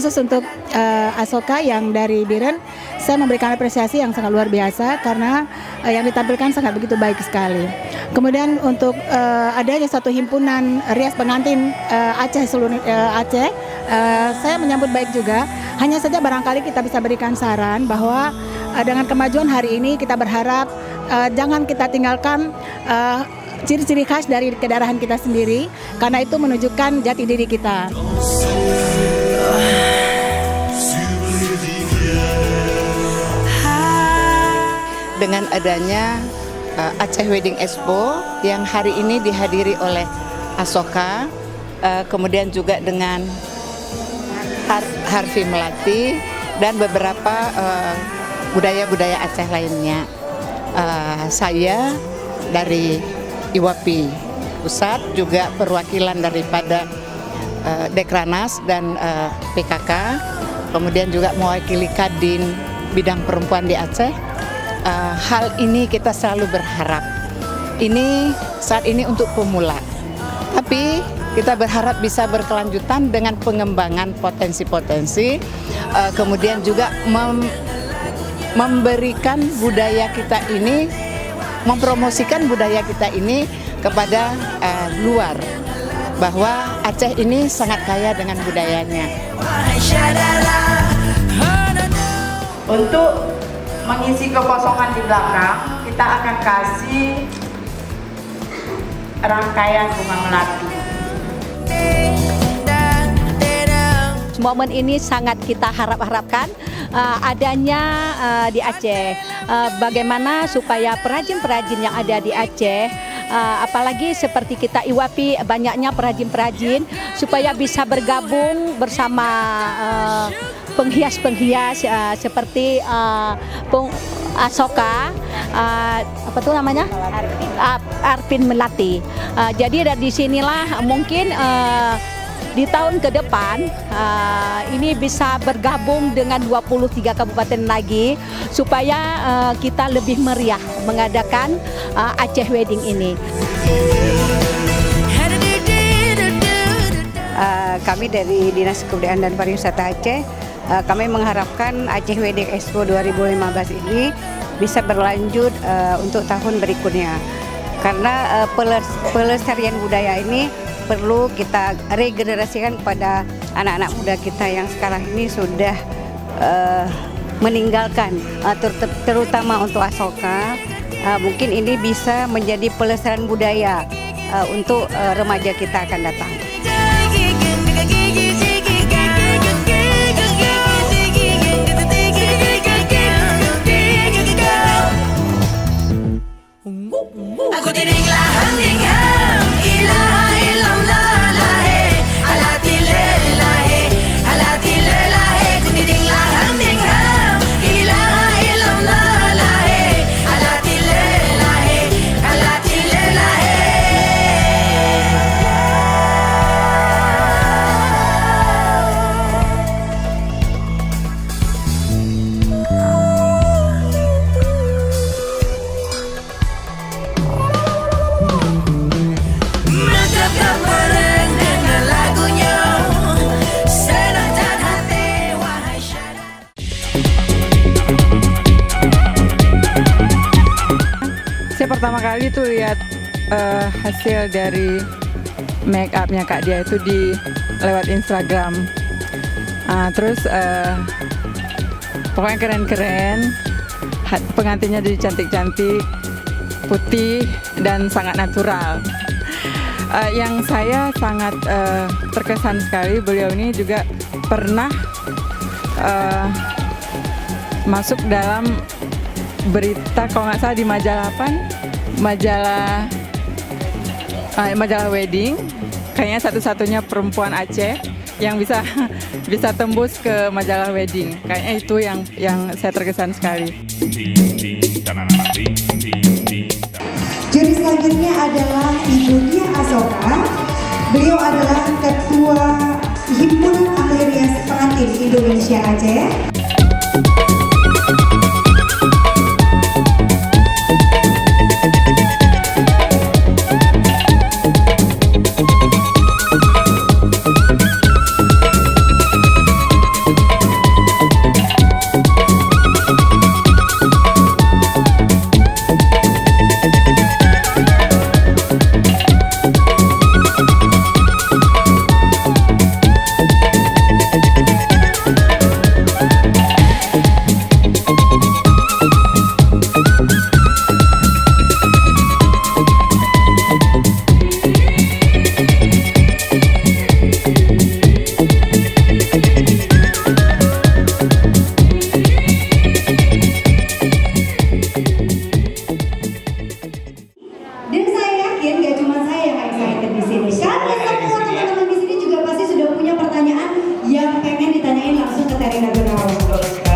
khusus untuk Asoka yang dari Biren, saya memberikan apresiasi yang sangat luar biasa karena yang ditampilkan sangat begitu baik sekali. Kemudian untuk adanya satu himpunan rias pengantin Aceh seluruh Aceh, saya menyambut baik juga. Hanya saja barangkali kita bisa berikan saran bahwa dengan kemajuan hari ini kita berharap jangan kita tinggalkan ciri-ciri khas dari kedaerahan kita sendiri, karena itu menunjukkan jati diri kita. Dengan adanya Aceh Wedding Expo yang hari ini dihadiri oleh Asoka, kemudian juga dengan Harfi Melati dan beberapa budaya-budaya Aceh lainnya. Saya dari IWAPI Pusat, juga perwakilan daripada Dekranas dan PKK, kemudian juga mewakili Kadin bidang perempuan di Aceh. Hal ini kita selalu berharap ini saat ini untuk pemula, tapi kita berharap bisa berkelanjutan dengan pengembangan potensi-potensi, kemudian juga memberikan budaya kita ini, mempromosikan budaya kita ini kepada luar, bahwa Aceh ini sangat kaya dengan budayanya. Untuk mengisi kekosongan di belakang, kita akan kasih rangkaian bunga melati. Momen ini sangat kita harapkan adanya di Aceh. Bagaimana supaya perajin-perajin yang ada di Aceh, apalagi seperti kita IWAPI, banyaknya perajin-perajin, supaya bisa bergabung bersama penghias-penghias seperti Asoka, apa tuh namanya? Arfin Melati. Jadi dari sinilah mungkin di tahun ke depan ini bisa bergabung dengan 23 kabupaten lagi, supaya kita lebih meriah mengadakan Aceh Wedding ini. Kami dari Dinas Kebudayaan dan Pariwisata Aceh, kami mengharapkan Aceh Wedding Expo 2015 ini bisa berlanjut untuk tahun berikutnya. Karena pelestarian budaya ini perlu kita regenerasikan kepada anak-anak muda kita yang sekarang ini sudah meninggalkan, terutama untuk Asoka. Mungkin ini bisa menjadi pelestarian budaya untuk remaja kita akan datang. Saya pertama kali tuh lihat hasil dari make upnya Kak Dia itu lewat Instagram. Terus pokoknya keren-keren, pengantinnya jadi cantik-cantik, putih dan sangat natural. Yang saya sangat terkesan sekali, beliau ini juga pernah masuk dalam berita, kalau nggak salah di majalah majalah wedding, kayaknya satu-satunya perempuan Aceh yang bisa tembus ke majalah wedding. Kayaknya itu yang saya terkesan sekali. Juri selanjutnya adalah Ibu Dia Asoka. Beliau adalah Ketua Himpunan Ahli Rias Pengantin Indonesia Aceh. Erina Gunawan.